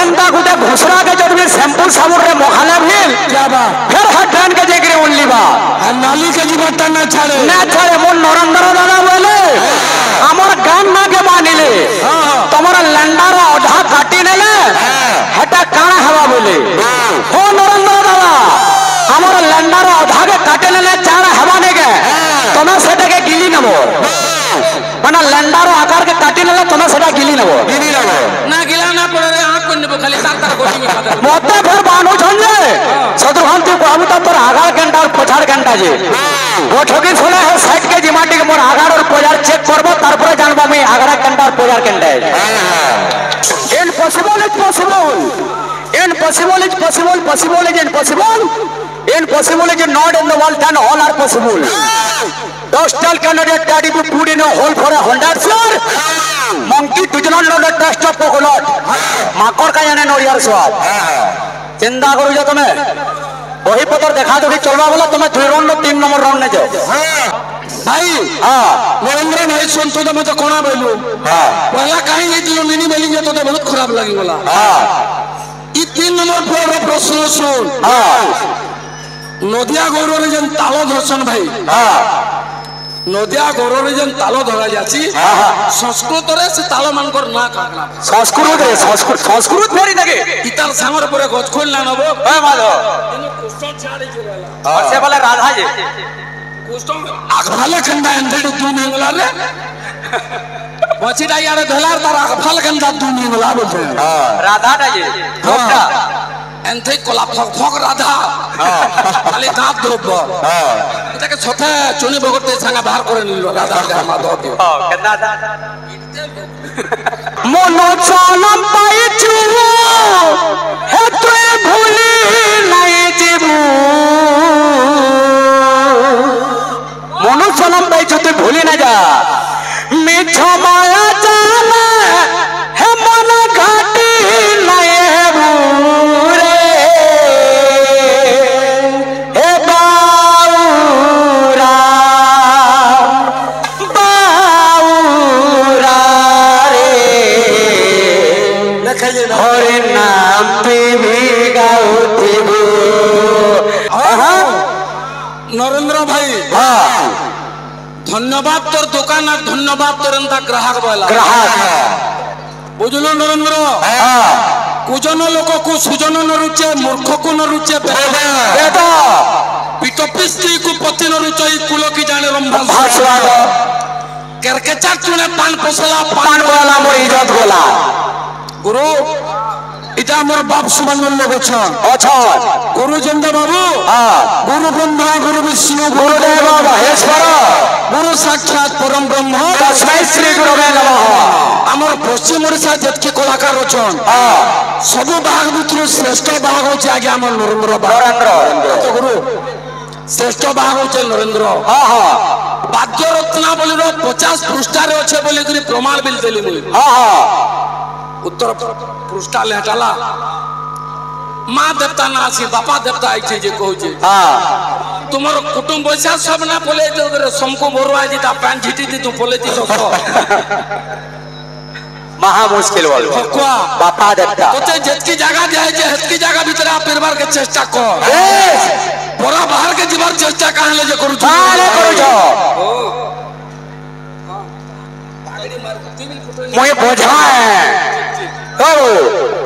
Santa गुटे घुसरा के जब भी शैम्पू साबुन रे मोखाले भील क्या बा फिर हटन के जेकरे उल्ली बा नाली के जीवता ना छाड़े मोर नरेंद्र दादा बोले हमर गान ना के मानिले तुम्हारा लंडार ओढ़ा काटी नेले हटा काना हवा बोले हो नरेंद्र दादा हमारा लंडार ओढ़ा के काटे नेले चारा हवा ने के तुम्हें सेटा के गिली नबो माना लंडार आकार के काटी नेले तुम्हें सेटा गिली नबो ना गिला ना पड़े आंख को निबो खाली तार तार गोटी में पकड़ मोते फिर बानो छंजे सदुहान तू को हम तोर आगार घंटा और 50 घंटा जे वो ठोकी छोला है साइड के जिमाटी के मोर आगार और 50 चेक करबो तारपरे जानबो मैं आगार घंटा और 50 घंटा है impossible is possible impossible is possible possible is impossible impossible is not in the world then all are possible Dostal candidate daddy to put in a hole for 100 floor monkey does not know the taste of coconut makor ka jane no yaar swad चिंता करो जो तुम्हें वही पत्र देखा दो कि चलवा बोला तुम्हें 2 राउंड 3 नंबर राउंड ने जाओ भाई हाँ नरेंद्र भाई सुन तो मैं तो कोना बोलू हाँ पहला कहीं नहीं दिलो मिनी बोलेंगे तो बहुत खराब लगी बोला हाँ ये 3 नंबर पर प्रश्न सुन हाँ नदिया गौरव रे जन तालो धरसन भाई हाँ नदिया गौरव रे जन तालो धरा जाची संस्कृत रे से तालो मानकर ना काकला संस्कृत फेरी देखे इतार सामर परे गज खोल ना नबो ए माधव इनो क्वेश्चन छाड़ी जुरेला और से बोले राधा जी क्वेश्चन आगफाले खंडा एंडेड दू नेंगला रे बचिटा यार धलार तार आगफाल खंडा दू नेंगला बोलते हां राधा जी धोखा ANTHE Cola fuck fuck Radha खाली दांत धोब এটাকে ছথা চুনি বগতে ছাঙ্গা বাহার করে নিল রাধা গামা দতে কেনা মনো চলম পাইছু হে তুই ভুলি নাই জীবু মনো চলম পাইছু তুই ভুলি না যা মিছ মায়া জানা হে মন ঘাটি নাই রে হে বাউরা বাউরা রে হরে নাম তুমি গাউতিবু নরেন্দ্র ভাই ধন্যবাদ তোর দোকান আর ধন্যবাদ তোর এন্তা গ্রাহক বলা গ্রাহক বুঝলো নরেন্দ্র কুজন লোক কু সুজন ন রুচে মূর্খ কু ন রুচে বেদ পিটপি স্ত্রী কু পতি ন রুচই কুল কি জানে রম্ভা ভাস্বাদ কেরকেচার চুনে পান পসলা পান বলা মোর ইজ্জত গোলা গুরু এটা আমার বাপ সমান লোক আছেন অছন গুরু চন্দ্র বাবু গুরু ব্রহ্মা গুরু বিষ্ণু গুরুদেব মহেশ্বর গুরু সাক্ষাৎ পরম ব্রহ্ম তস্मै শ্রী গুরুবে নমঃ আমার পশ্চিম ওড়িশা যেতকি কলাকার অছন সবু বাঘ ভিতর শ্রেষ্ঠ বাঘ হচ্ছে আগে আমার নরেন্দ্র নরেন্দ্র গুরু শ্রেষ্ঠ বাঘ হচ্ছে নরেন্দ্র বাদ্য রত্নাবলীর 50 পৃষ্ঠারে আছে বলি করে প্রমাণ বিল দেলি মুই उत्तर पृष्ठा लेटाला माँ देवता ना आसी बापा देवता आइछे जे कहूचे तुमर कुटुंब बसा सब ना बोले तो समको मोरवा जीता पैन झिटी दी तू बोले ती तो महा मुश्किल बोल हकुआ बापा देवता तोते जेतकी जगह जाय जे हेतकी जगह भीतर आ पेरबार के चेष्टा कर पूरा बाहर के जीवर चेष्टा काहे ले जे करू काहे करू छ मोय बोझा है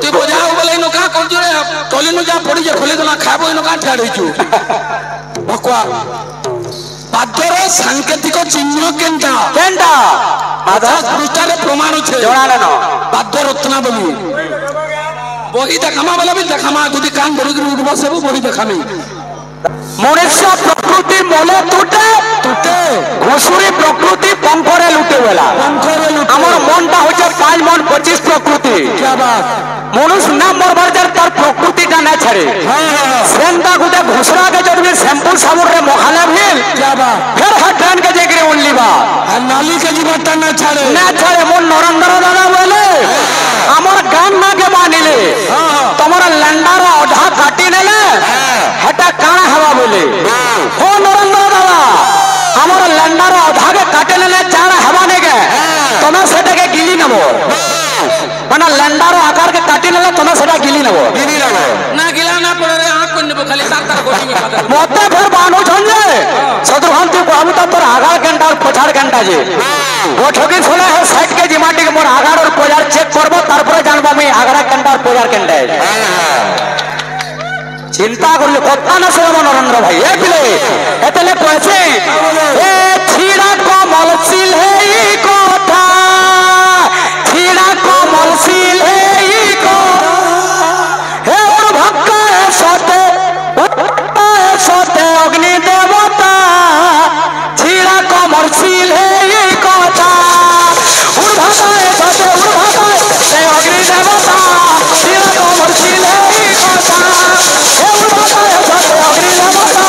तू बोझा बोले नो का कर जोरे टोली नो जा पड़ी जे खोले ना खाबो नो का ठाड़ी छु भकुआ बाद्यरे सांकेतिक चिन्ह केंटा केंटा आधा पृष्ठारे प्रमाण छे जोड़ाले न बाद्य रत्ना बोली बही देखामा बोले भी देखामा যদি কান ধরে করে উঠবা সব বহি দেখামি মনুষ্য প্রকৃতি মলে টুটে টুটে ঘুষুরি প্রকৃতি পঙ্করে লুটে বেলা আমার মনটা হচ্ছে 5 মন 25 প্রকৃতি क्या बात মনুষ্য না মরবার যার তার প্রকৃতিটা না ছাড়ে সেন্তা গুটে ঘুষরা के जब भी शैम्पू साबुन रे मोखाले भील क्या बात फिर हटन के जेकरे उल्ली बा नाली के जीवता ना छाड़े मोर नरेंद्र दादा बोले আমার গান না के मानिले তোমার लंडार ओढ़ा काटी नेले हटा काना हवा बोले हो नरेंद्र दादा हमारा लंडार ओढ़ा के काटे नेले चारा हवा ने के तुम्हें सेटा के गिली नबो মানে ল্যান্ডার আকার কে কাটি নেলে তুমি সেটা গিলি নেব না গিলা না পড়ে আ কই নেব খালি তার গোটি খাতে মতে ফের বানুছন যে শত্রুঘ্ন তুই কহবি তো তোর আগার ঘন্টা আর পছাড় ঘন্টা যে বৈঠকি শুনে হে সাইড কে জিমাটি মোর আগার আর পজার চেক করব তারপরে জানবো আমি আগার ঘন্টা আর পজার ঘন্টা চিন্তা করলে কথা না শুনব নরেন্দ্র ভাই এ পিলে এতলে কয়েছে এ ছিড়া কমল সিল হে কথা ছিড়া কমল সিল হে কথা হে ওর ভক্ত সতে সতে অগ্নি দেবতা ছিড়া কমল সিল হে কথা ওর ভক্ত সতে ওর ভক্ত হে অগ্নি দেবতা ছিড়া কমল সিল হে কথা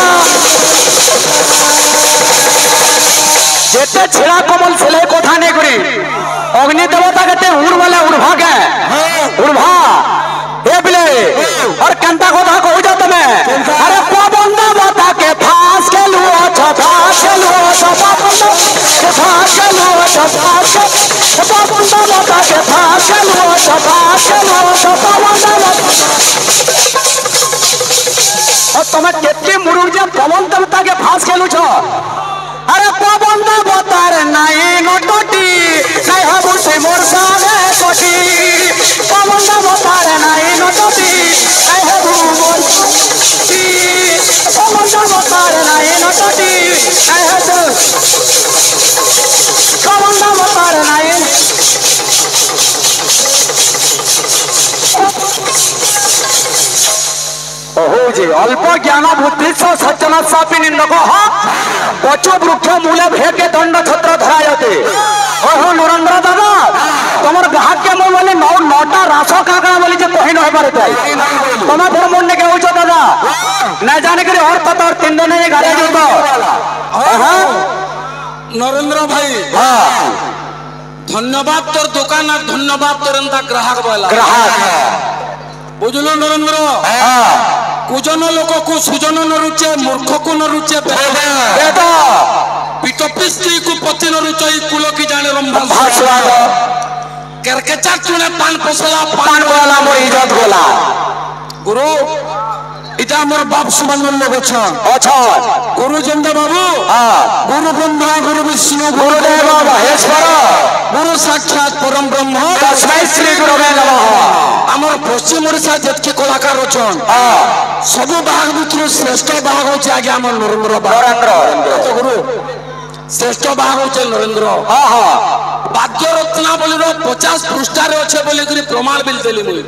যেতে ছিড়া কমল ছেলে কথা নেই করি অগ্নি দেবতা কেতে উড় বলে উড়ভা কে উড়ভা এ বিলে আর কেনতা কথা কইছ তুমি আরে পবন দেবতা কে ফাঁস খেলু আছো ফাঁস খেলু আছো পবন কে ফাঁস খেলু আছো ফাঁস পবন দেবতা কে ফাঁস খেলু আছো ফাঁস খেলু আছো পবন দেবতা তুমি কেতে মুরুর যে পবন দেবতাকে ফাঁস খেলুছ আরে পবন দেবতার নাই নটটি নাই হবু সে মোর সামনে কটি পবন দেবতার নাই নটটি নাই হবু মোর কটি পবন দেবতার নাই নটটি নাই হবু পবন দেবতার নাই হচ্ছে অল্প জ্ঞান বুদ্ধি সজ্জন সাপি নিন্দক পচু বৃক্ষ মূলে ভেকে দণ্ড ছত্র ধরা যেতে ওহ নরেন্দ্র দাদা তোমার গ্রাহককে মু বলি নটা রাস কাঁকড়া বলি যে কহি নহে পারে তাই তোমার ফের মনে কেউছ দাদা না জানি করে অর্থ তোর তিন দিনে গাড়ি যেত নরেন্দ্র ভাই ধন্যবাদ তোর দোকান আর ধন্যবাদ তোর এন্তা গ্রাহক বলা গ্রাহক বুঝলো নরেন্দ্র কুজন লোকକୁ সুজন ନ ରୁଚେ ମୂର୍ଖକୁ ନ ରୁଚେ বেদ ପିଟପି ସ୍ତ୍ରୀକୁ ପତି ନ ରୁଚେ ଏଇ କୁଲ କି ଜାଣେ ରମ୍ଭା ভাস্বাদ କେରକେଚା ଚୁଣେ ପାନ ପସଲା পান গোলা মোর ইজত গোলা গুরু এটা আমার বাপ সমান মূল্য বছন অছন গুরু চন্দ্র বাবু গুরু ব্রহ্মা গুরু বিষ্ণু গুরুদেব মহেশ্বর গুরু সাক্ষাৎ পরম ব্রহ্ম তস্मै শ্রী গুরবে নমঃ আমার পশ্চিম ওড়িশা যেতকি কলাকার অছন সবু বাঘ ভিতর শ্রেষ্ঠ বাঘ হচ্ছে আগে আমার নরেন্দ্র নরেন্দ্র গুরু শ্রেষ্ঠ বাঘ হচ্ছে নরেন্দ্র বাদ্য রত্নাবলীর 50 পৃষ্ঠারে আছে বলি করে প্রমাণ বিল দেলি মুই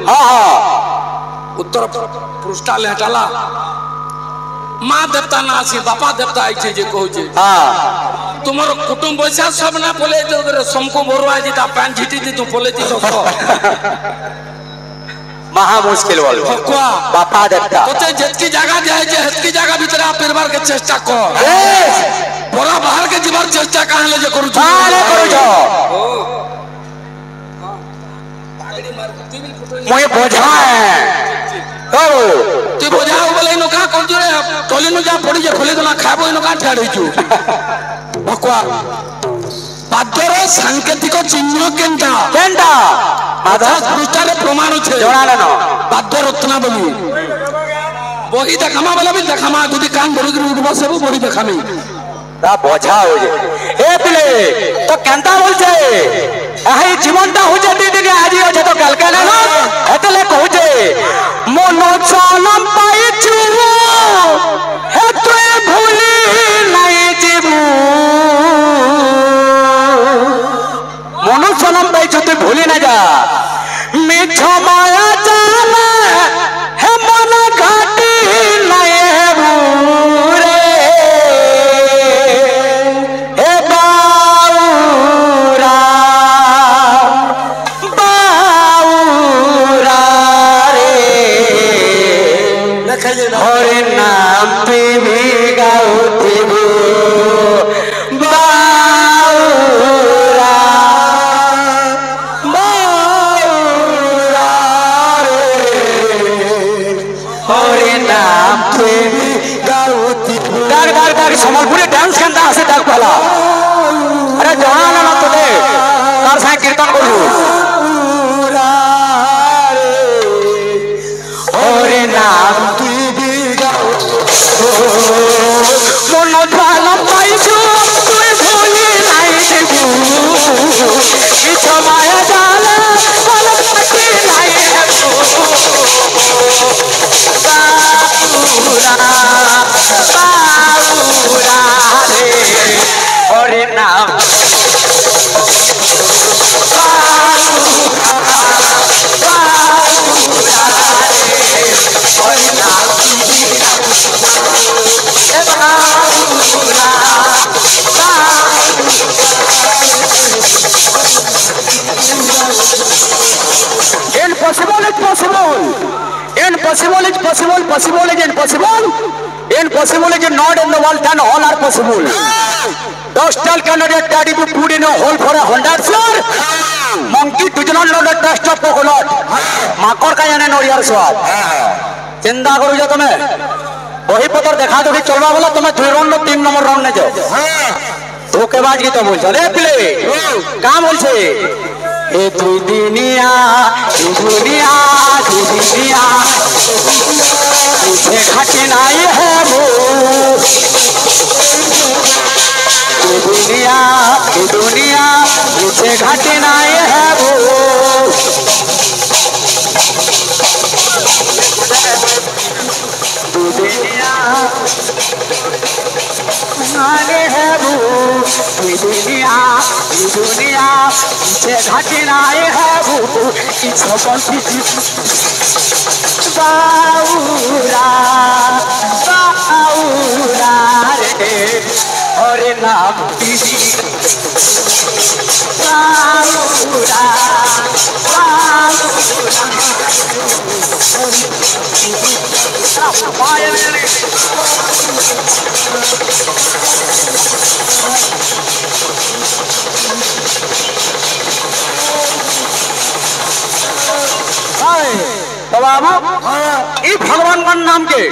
উত্তর পৃষ্ঠা লেটালা মা দেবতা না আছে বাপা দেবতা আইছে যে কହୁছে তোমার কুটুম্ব বৈশা সব না বলে তো সমকো বড়ুয়া যেটা প্যান ঝিটি দি তু বলে দি তো মহা মুশকিল বল বাপা দেবতা তোতে যেতকি জায়গা যায় যে হেতকি জায়গা ভিতরে আপেরবার কে চেষ্টা কর বড় বাহার কে জীবার চেষ্টা কাহলে যে করুছ তাহলে করুছ মই বোঝায় ও তুই বোঝাও বলে ইনো কা করছ রে টলি নো যা পড়ি যে খলে তো না খাবো ইনো কা ঠাড় হইছু বকवा বাদ্যর সাংকেতিক চিহ্ন কেনটা কেনটা আধা পৃষ্ঠারে প্রমাণ আছে জোড়ানো না বাদ্য রত্নাবলী বহি দেখামা বলে বি দেখামা যদি কান ধরি করে উঠবা সব বহি দেখামি তা বোঝা হয়ে এ পিলে তো কেনটা বলছে এই জীবনটা হচ্ছে দিদিকে আজি আছে তো কালকে না এতলে কହୁছে মন চলম পাইছু হে তুই ভুলি নাই জীবু মন চলম পাইছু তুই ভুলি না যা মিছ মায়া জানা হে মন ঘাটি নাই হেবুরে হে বাউরা বাউরা রে হরে নাম তুমি গাউথিব বাউরা বাউরা রে হরে নাম তুমি গাউথিব ডাক ডাক ডাক সম্বলপুরে ডান্স কেনটা আছে ডাক পালা আরে জনা না তোদের তার সাথে কীর্তন করবো মন প্রাণ পাইছো তুই ভুলি নাই দেবু মিছ মায়া জালে মন পাখি নাই দেবু বাউরা বাউরা রে হরে নাম Impossible is possible. Impossible is possible. Possible is impossible. Impossible is not in the world, then all are possible. Those tell candidate that if you put in a hole for 100 floor, monkey does not know the taste of coconut. Makor ka jane no yaar swad. चिंता करो जो तुम्हें वही पत्र देखा तो चलवा बोला तुम्हें 2 राउंड 3 नंबर राउंड में जाओ धोखेबाज की तो बोलছো रे प्ले कहाँ बोलছে ए दुनिया मुझे घाटे नहीं है वो दुनिया मुझे घाटे नहीं है वो है वो दुनिया मुझे घाटे नहीं है वो बाउरा रे हरे नाम बाउरा तो बाबू ई भगवान का नाम के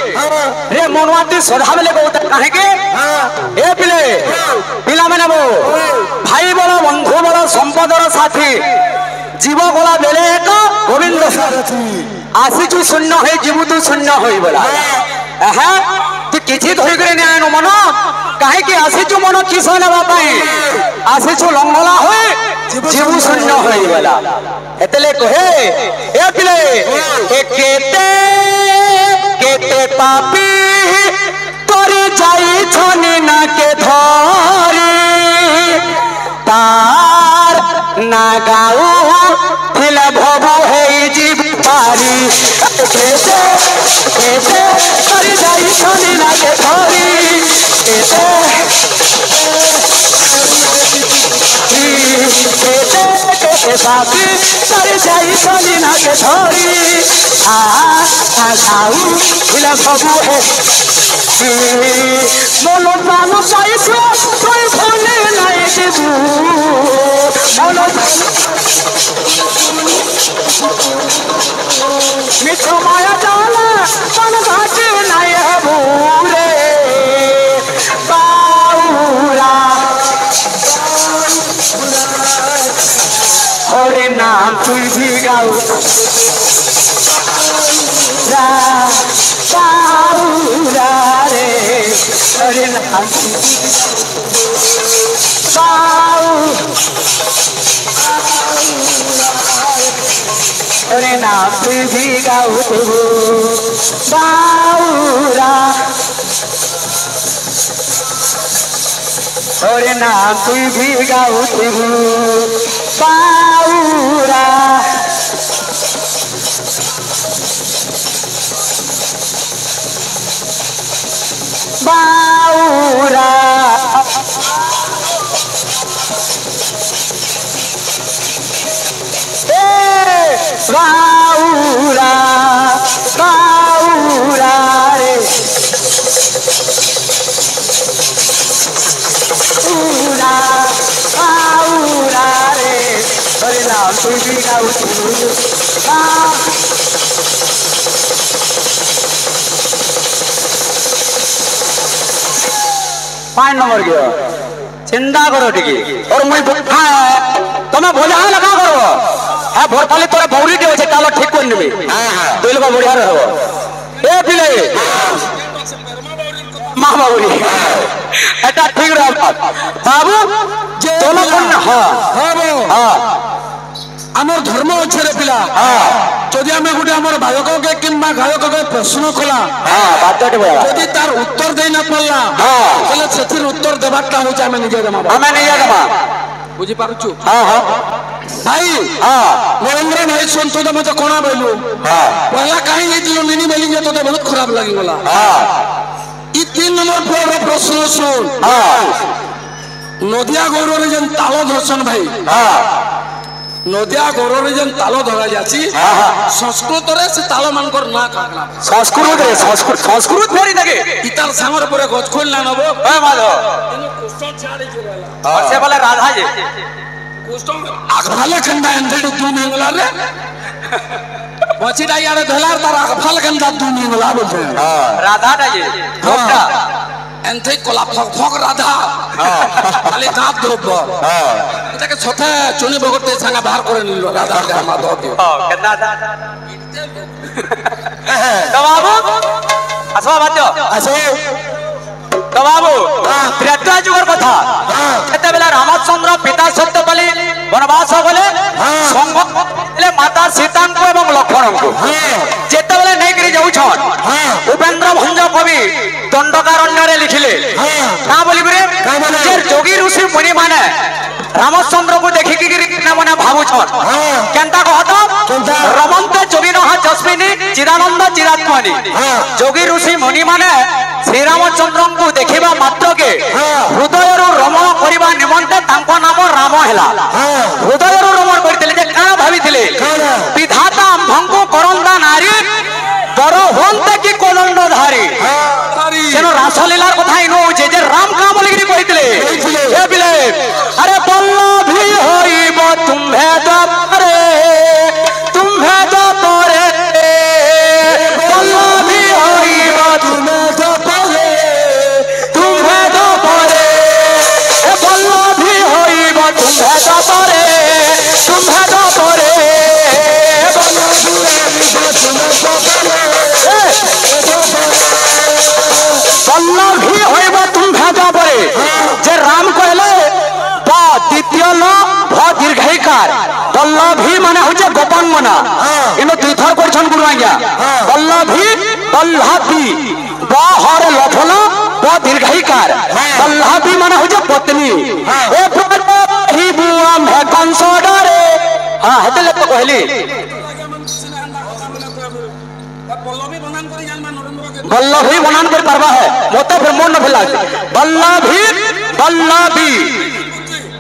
रे मनवाती सदा में लेको कहे के ए पिले पिला मैंने वो भाई बड़ा बंधु बड़ा संपदर साथी जीव गला बेले एक गोविंद सारथी आसीचु शून्य है जीव तू शून्य होई बोला है तू किछि धरि करे नै आनो मन काहे कि आसीचु मन किस नेबा पाई आसीचु लंगला होई जीव शून्य होई बोला एतले कहे ए पिले केते पापी तोरे जाई छनी ना के धरी तार ना गाऊ थिला भबो है जीव पारी केते तोरे जाई छनी ना के धरी केते पापी तोरे जाई छनी ना के धरी गाऊ थिला भबो है মনো প্রাণ চাইছো তুই ভুলে নাই দেবু মনো মিছ মায়া জালে মন ঘাটে নাই হবু রে বাউরা হরে নাম তুই ভি গাও बाउरा रे हरे नाम हरे नाम तू भी गाओ बाउरा हरे नाम तू भी गाओ बाउरा बाउरा बाउरा बाउरा रे बाउरा रे हरे नाम तू भी गाओ 5 नंबर गया चिंता करो टिकी और मुई तुम्हें भोजा लगा करो है भोरपाली तोरा बौरी दे छे कालो ठीक कोन नेबे हां हां दुइलबा बढ़िया रहबो ए पिले মা বাবুরি এটা ঠিক রহব বাবু যে তোলা কোন হ্যাঁ হ্যাঁ আমার ধর্ম অছে রে পিলা যদি আমি গোটে আমার বালককে কিংবা গায়ককে প্রশ্ন কলা বাদ্যটি বলা যদি তার উত্তর দেই না পারলা তাহলে সেটির উত্তর দেবারটা হচ্ছে আমি নিজে দেবা আমি নিজে দেবা বুঝি পারুছু হ্যাঁ হ্যাঁ ভাই নরেন্দ্র ভাই শুনতো তো মতো কোনা বইলু পহলা কাহি হয়েছিল নিনি বলি যে তোতে বহুত খারাপ লাগিগলা ই 3 নম্বর পড়ো প্রশ্ন শুন নদিয়া গৌররে যেন তাল ধরছন ভাই নদিয়া গৌররে যেন তাল ধরা যাচ্ছি সংস্কৃতরে সে তাল মানকর না কাকড়া সংস্কৃত রে সংস্কৃত ফেরি থাকে ইতার সামর পরে গছ খোল না নব হ্যাঁ মাধব কিন্তু কৃষ্ণ ছাড়ি চলে সে বলে রাধা যে কৃষ্ণ আগফালে কেন্দা এন্ডেড দু নেংলা রে বচিটা ইয়ারে ধলার তার আগফালে কেন্দা দু নেংলা বলছে রাধাটা যে ভোগটা এনতে কলা ফক ফক রাধা খালি দাঁত ধরব এটাকে ছথে চুনি বগতে সাঙ্গা বাহার করে নিল রাধা মাধব কেনা তো বাবু আসো বাদ্য আসো তো বাবু ত্রেতা যুগের কথা সেତେବେଳେ রামচন্দ্র পিতা সত্যপালি বনবাস গলে সঙ্গ মাতা সীতাଙ୍କୁ এবং লক্ষ্ମণଙ୍କୁ যেତେବେଳେ ନେଇକରି ଯାଉଛନ୍ ଉପେନ୍ଦ୍ର ଭଞ୍ଜ କବି ଦଣ୍ଡକାରଣ୍ୟରେ ଲିଖିଲେ କା ବୋଲିକିରି ଯେ ଯୋଗୀ ଋଷି ମୁନି ମାନେ ରାମଚନ୍ଦ୍ରକୁ ଦେଖିକିରି ମାନେ ଭାବୁଛନ୍ କେନ୍ତା କହତ ରମନ୍ତେ ଯୋଗୀ ନହା ଯସ୍ମିନୀ ଚିଦାନନ୍ଦ ଚିରାତ୍ମନି ଯୋଗୀ ଋଷି ମୁନି ମାନେ ଶ୍ରୀରାମଚନ୍ଦ୍ରଙ୍କୁ ଦେଖିବା ମାତ୍ରକେ ହୃଦୟରୁ ରମଣ କରିବା ନିମନ୍ତେ ତାଙ୍କ ନାମ ରାମ ହେଲା ହୃଦୟରୁ ରମଣ କରିଥିଲେ ଯେ କାଣା ଭାବିଥିଲେ ବିଧାତା ଆମ୍ଭଙ୍କୁ କରନ୍ତା ନାରୀ ବର ହୁଅନ୍ତେ କି କୋଦଣ୍ଡଧାରୀ ତେଣୁ ରାସଲୀଳାର କଥା ଇନୁ ହଉଛି ଯେ ରାମ କାଁ ବୋଲିକିରି କହିଥିଲେ ଏ ପିଲେ ଆରେ ପଲ୍ଲଭୀ ହୋଇବ ତୁମ୍ଭେ ଦପରେ ତୁମ୍ଭେ ଦପରେ ପଲ୍ଲଭୀ ହୋଇବ ତୁମେ ଦପରେ ତୁମ୍ଭେ ଦପରେ ଏ ପଲ୍ଲଭୀ ହୋଇବ ତୁମ୍ଭେ ଦପରେ ତୁମ୍ଭେ ଦପରେ পল্লভী হইব তুম্ভে দপরে যে রাম কহিলে ব দ্বিতীয় ল ভ দীর্ঘাইকার পল্লভী মানে হচ্ছে গোপাঙ্গনা কিন্তু দুইথর করছেন গুরু আজ্ঞা পল্লভী পল্লভী ব হর লফল ব দীর্ঘাইকার পল্লভী মানে হচ্ছে পত্নী এ পল্লভী বুআম্ভে কংস ডরে হ্যাঁ হেতলে তো কহিলি बल्लभी बनान कर पारबा है मोते फिर मन न भेला बल्लभी बल्लभी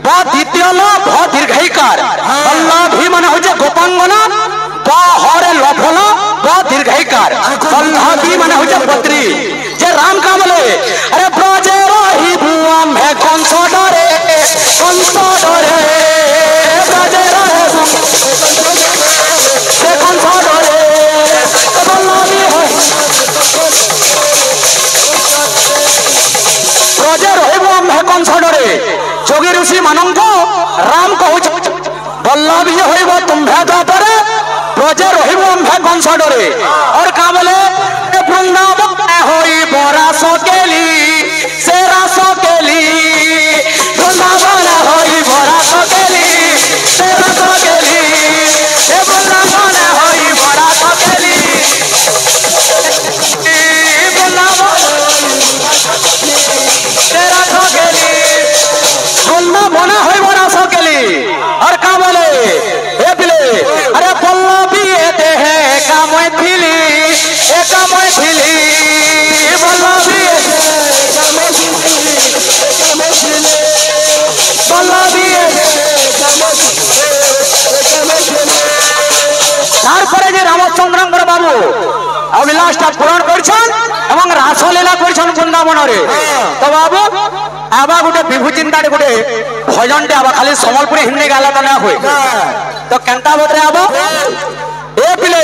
ब द्वितीय ल भ दीर्घाइकार बल्लभी माने हो जे गोपांगना ब हरे लफल ब दीर्घाइकार बल्लभी माने हो जे पत्री जे राम का बोले अरे ब्रजे रही बुआम है कंस डरे ब्रजे रहे से कंस डरे बल्लभी है ब्रजे रहिब आम्भे कंस डरे जोगी ऋषि मानंको राम कहूछ बल्लभी होइब तुम्भे दपरे ब्रजे रहिब आम्भे कंस डरे और का बोले वृंदावन होइब रास केली से रास केली वृंदावन होइब रास केली से रास केली हे वृंदावन होइब रास केली तेरा सकेली सुनना बना होई बना सकेली और का बोले हे पिले अरे पल्लवी एते है काम थिली ए काम थिली पल्लवी पल्लवी তারপরে যে রামচন্দ্রঙ্কর বাবু অভিলাষটা পূরণ করছেন এবং রাসলীলা করছেন বৃন্দাবনরে তো বাবু আবা গোটে বিভু চিন্তাটি গোটে ভজনটি আবা খালি সম্বলপুরী হিন্দি গালা তো না হয় তো কেনতা বদরে আবা এ পিলে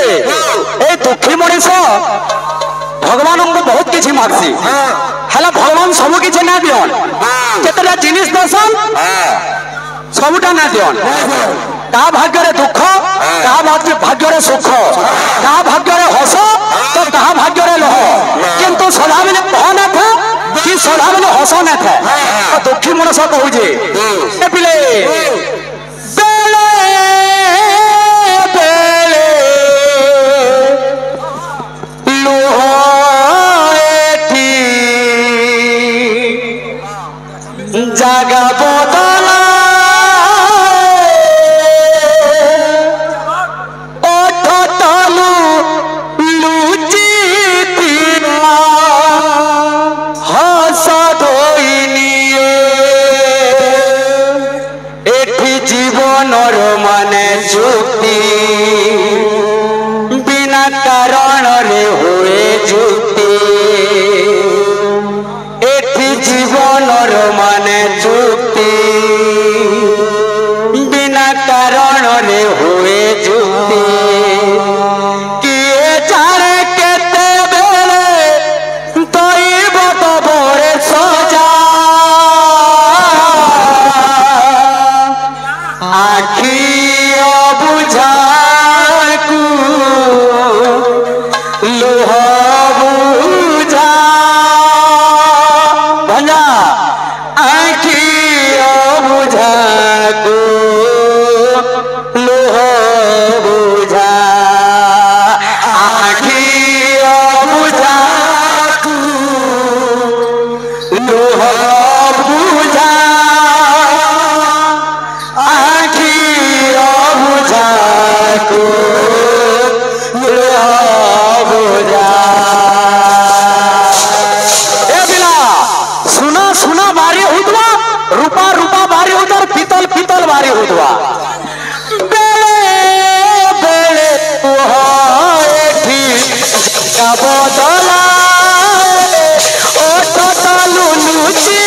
এই দুঃখী মଣିଷ ভগবানଙ୍କୁ ବହୁତ କିଛି ମାଗସି ହେଲେ ଭଗବାନ ସବୁ କିଛି ନା ଦିଅନ୍ କେତେଟା ଜିନିଷ ଦେସନ୍ ସବୁଟା ନା ଦିଅନ୍ କାହା ଭାଗ୍ୟରେ ଦୁଃଖ କାହା ଭାଗ୍ୟରେ ସୁଖ କାହା ଭାଗ୍ୟରେ ହସ ତ କାହା ଭାଗ୍ୟରେ ଲହ କିନ୍ତୁ ସଦାବେଳେ କହ ନା ସଦାବେଳେ ହସ ନଥାଏ ଦୁଃଖୀ ମଣିଷ କହୁଛେ ପିଲେ ବେଳେ ବେଳେ ଲୁହ ଏଠି ଜାଗା ବଦଲା যুক্তি বিনা কারণরে হুয়ে যুক্তি এটি জীবনর মানে যুক্তি বিনা কারণরে হুয়ে যুক্তি কিয়ে জানে কেতেবেলে দৈব তবরে সজা আখি বুঝাকু লুহ বুঝা ভঞ্জা আখি বুঝাকু লুহ বুঝা আখি বুঝাকু লুহ বুঝা रूपा रूपा बारी होता पीतल पीतल बारी होता बेले बेले बदला लुचि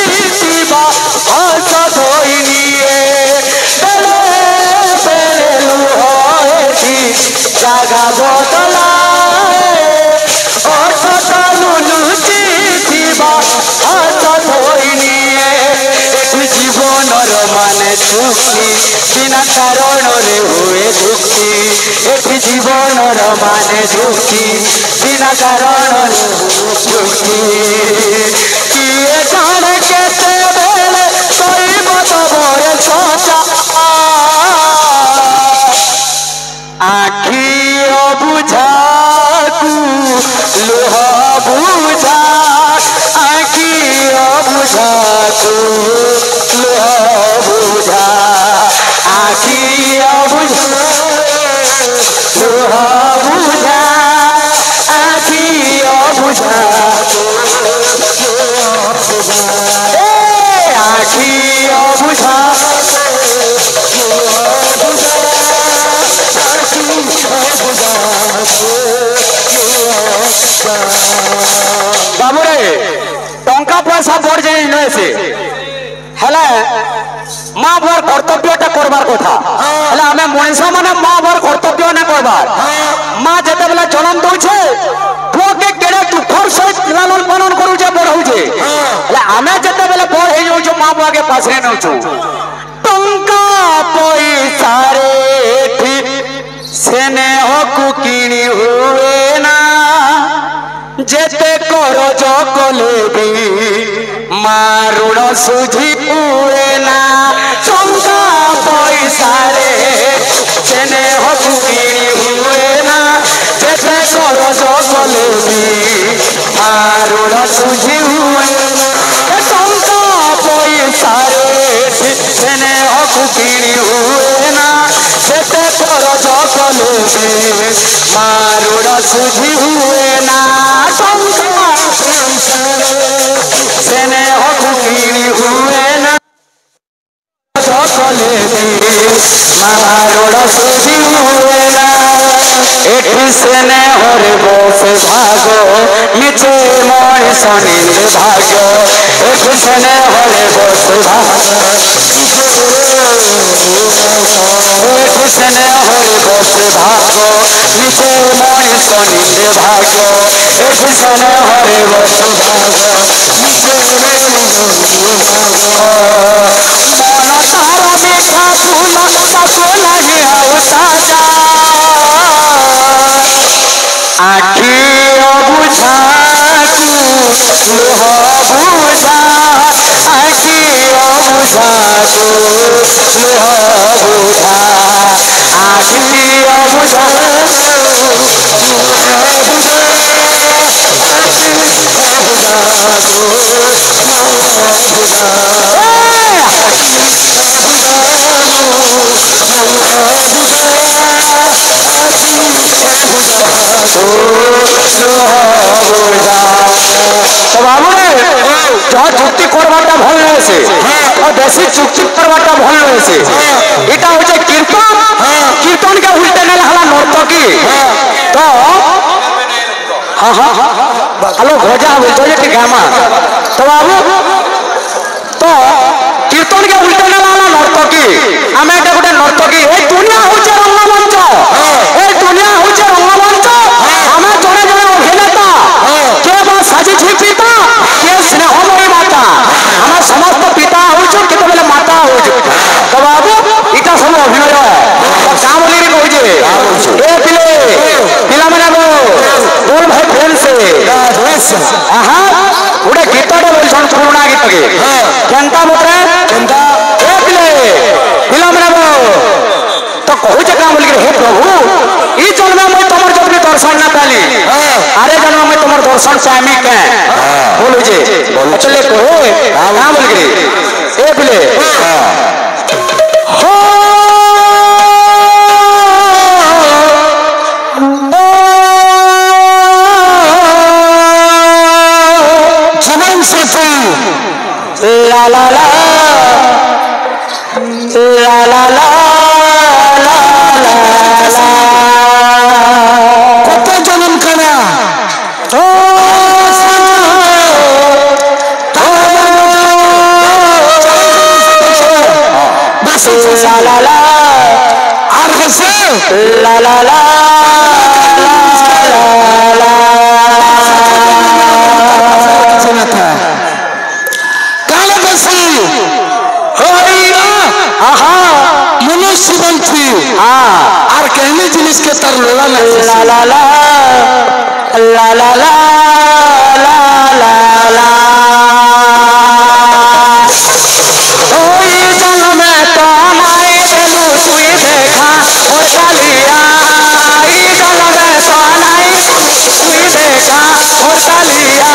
हस धोई बेले बेले जगा बदला लुचि हस धोई জীবনর মানে চুক্তি বিনা কারণরে হুয়ে যুক্তি এটি জীবনর মানে যুক্তি বিনা কারণরে যুক্তি কিয়ে জানে কেতেবেলে কইব তবরে সজা আখি অবুঝাকু লুহ বুঝা আখি অবুঝাকু লুহ বুঝা আখি অবুঝা লুহ বুঝা আখি অবুঝা আখি অবুঝা বাবুরে টঙ্কা পয়সা বড় জিনিস নয় সে হেলে মা বর কর্তব্যটা করবার কথা হেলে আমি মଣିষ মানে মা বর কর্তব্য না করবার মা যেতেবেলে জন্ম দউছে পুকে কেড়ে দুঃখর সহিত লালন পালন করুছে বড় হউছে হেলে আমি যেতেবেলে বড় হয়ে যাউଛୁ মা বুয়াকে পাশে নেউଛୁ টঙ্কা পয়সারে ঠিক স্নেহকু কিনি হুয়ে না যেতে করজ কলে বি মা ঋণ সুঝি হুয়ে না টঙ্কা পয়সারে স্নেহকু কিনি হুয়ে না যেতে করজ কলে বি মা ঋণ সুঝি হুয়ে না টঙ্কা পয়সারে স্নেহকু কিনি হুয়ে না যেতে করজ কলে বি মা ঋণ সুঝি হুয়ে না টঙ্কা স্নেহকু কিনি হুয়ে না সকলে মা ঋণ সুঝি হুয়ে না এটি স্নেহরে বসে ভাগ নিচে মଣିষ নিন্দে ভাগ্য এটি স্নেহরে বসে ভাগ এটি স্নেহরে বসে ভাগ নিচে মଣିষ নিন্দে ভাগ্য এটি স্নেহরে বসে ভাগ নিচে মন তার মিঠা ফুল তাকু নাহি আউ সাজা আখি অবুঝাকু লুহ বুঝা সাগো লোহ বুঝা আখি অবুঝা চুক্তি করবাটা ভাল রয়েছে বেশি চুক্তি করবাটা ভাল রয়েছে এটা হচ্ছে কীর্তন কীর্তনকে উল্টে নেলে হলা নর্তকী তো হ্যালো ভোজা বলতো যে ঠিক আমা তো বাবু তো কীর্তনকে উল্টে নেলা হলা নর্তকী আমি এটা গোটে নর্তকী এই দুনিয়া হচ্ছে রঙ্গমঞ্চ এই দুনিয়া হচ্ছে রঙ্গমঞ্চ আমার জনে জনে অভিনেতা কে বা সাজিছি পিতা কে স্নেহময়ী মাতা আমার সমস্ত পিতা হচ্ছে কেতবেলে মাতা হচ্ছে তো বাবু এটা সব অভিনয় গাঁ বলি কହୁছে এ পিলে পিলাମାନେ बोल भाई फ्रेंड से हाँ गोटे गीतटे बोलछन पुराना गीत के केनता बोले केनता ए पिले पिलाମାନେ तो कहूचे का बोल हे प्रभु ई जन्म में तमर जब दर्शन ना पाली अरे जन्म में तमर दर्शन चाहमी के बोलू जे चले कहो का बोल के ए पिले हो la la la la la la কত জনম কানা la la la আর হচ্ছে la la la मनुष्य बनती और कहने जिनिस के तर लोला ला ला ला ला ला ला ला ला ला ओई जल में तो नाई बेलू तुई देखा और कालिया ई जल में तो नाई तुई देखा और कालिया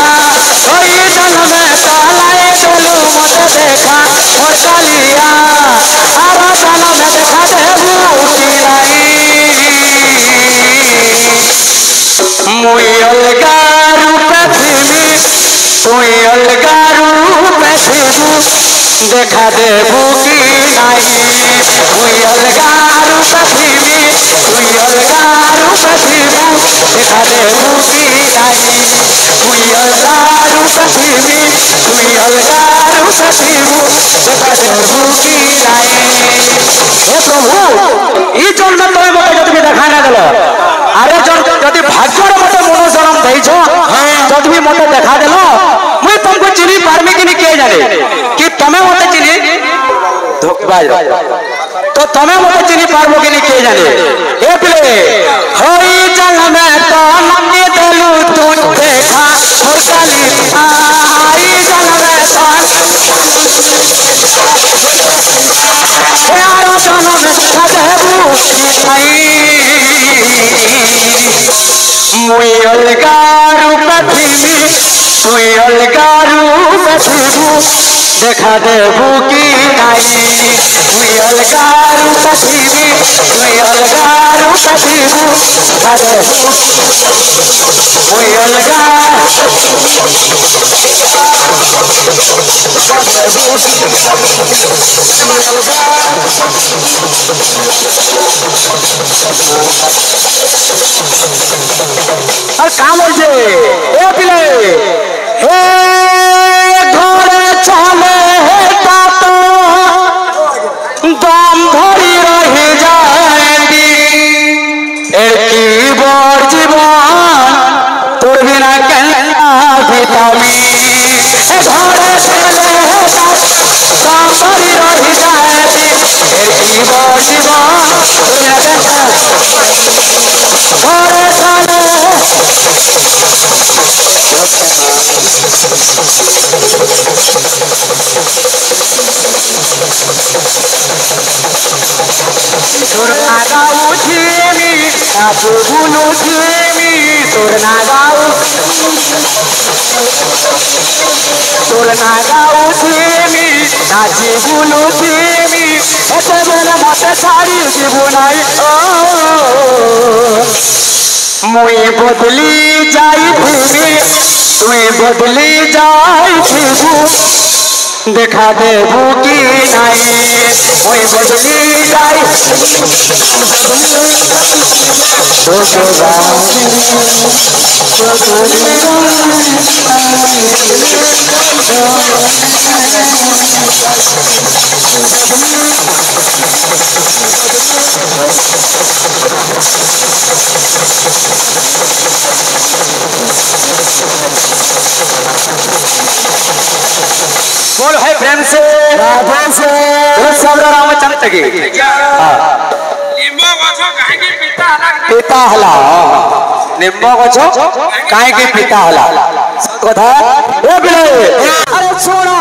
ओई जल में तो नाई बेलू मत देखा और कालिया आरा जल में देखा देबू की नहीं मुई अलगा रूप थीमी तुई अलगा रूप थीबू देखा देबू की नहीं मुई अलगा रूप थीमी तुई अलगा रूप थीबू देखा देबू की नहीं मुई अलगा रूप थीमी तुई अलगा रूप थीबू देखा देबू की नहीं हे प्रभु ई जन्म तमे मते जति देखा ना देलो अरे जदि भाग्यर मते मनोजनम देइछ जदि भी मते देखा देलो मुई तुमको चिनी पारमी कि नहीं के जाने कि तमे मते चिनी धोखबाज तो तमे मते चिनी पारबो कि नहीं के जाने ए पिले होई जल में तो नन्नी देलू तू देखा और काली आई जल में तो यारो जन्म में देखा देबू मुई अलगा रूप थीमी तुई अलगा रूप थीबू देखा देबू की नहीं मुई अलगा रूप थीमी तुई अलगा रूप थीबू देखा देबू मुई अलगा और काम बोलছে ए पिले हे घरे चले हेटा तो दम धरी रही जाएंदी एর কি বড় জীবন তোর বিনা কেনা ভিটামি এ ঘরে চলে হেটা দম ধরি রহি যাएंदी এর কি বড় জীবন তোর বিনা কেনা ঘরে চলে নাচে গুলো ঝিমি তোর না গাও ঝিমি নাচে গুলো ঝিমি এতে বেলা মতে ছাড়ি দিব নাই ও মুই বদলি যাই ফিরি তুই বদলি যাই ফিরু দেখা দেবু কি নাই মুই বদলি যাই बोल है प्रेम से सब रामचंद्र की पिता हला निम्ब गछ काहे के पिता हला कथा ए बिले अरे छोड़ा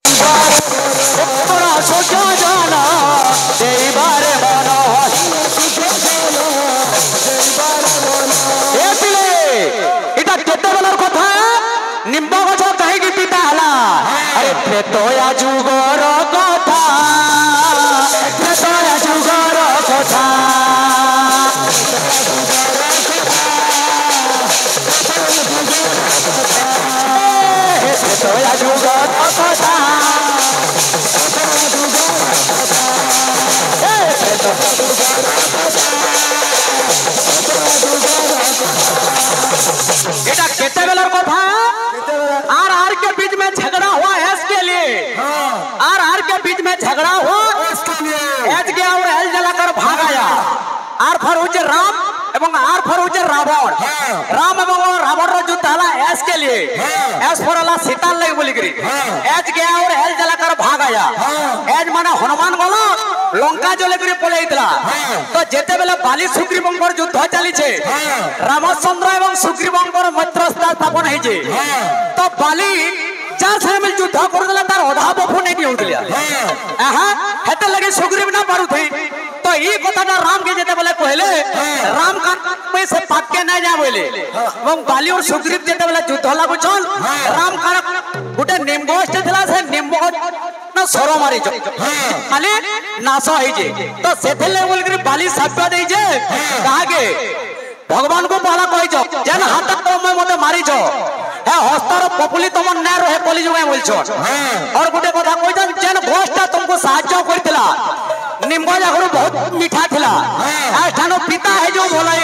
छोड़ा सोचा जाना तेरी बारे मानो এটা কেতে বেলার কথা নিম্ব গছ কাহিকি পিতা হলা আরে প্রেতয়া যুগর কথা প্রেতয়া যুগর কথা প্রেতয়া যুগর কথা এটা কেতে বেলার কথা आर के बीच में झगड़ा हुआ एस के लिए आर के बीच में झगड़ा हुआ एस गया और एल जलाकर भाग आया आर फॉर उजे राम एवं आर फॉर उजे रावण राम एवं रावण रो युद्ध हला एस के लिए एस फॉर हला सीता लगे बोली करी एस गया और एल जलाकर भाग आया एज माने हनुमान गलो लंका जले करी पळेइतला तो जेते बेला बाली सुग्रीवंकर युद्ध चली छे रामचंद्र एवं सुग्रीवंकर मध्यस्थ स्थापन है जे तो बाली चार से मिल युद्ध कर देला तार ओधा बफु नहीं भी होतलिया आहा हेते लगे सुग्रीव ना पारु थे तो ई कथाटा राम के जेते बेला कहले राम का में से पाक के ना जा बोले एवं बाली और सुग्रीव जेते बेला युद्ध हला को चल राम का गुटे निम्बोष्ट थला से निम्बोष्ट ना सरो मारी जो खाली नासा है जे तो सेथे ले बोल कर बाली साप्या दे जे कहा के भगवान को पहला कहि जो जन हाथ तो मैं मते मारी जो है हस्तर पपुली तुम न रहे कली जुगे बोलछो और गुटे कथा कहि जन जन घोष्टा तुमको साहाय्य करथिला निम्बो जागरो बहुत मीठा थिला आ ठानो पिता है जो बोला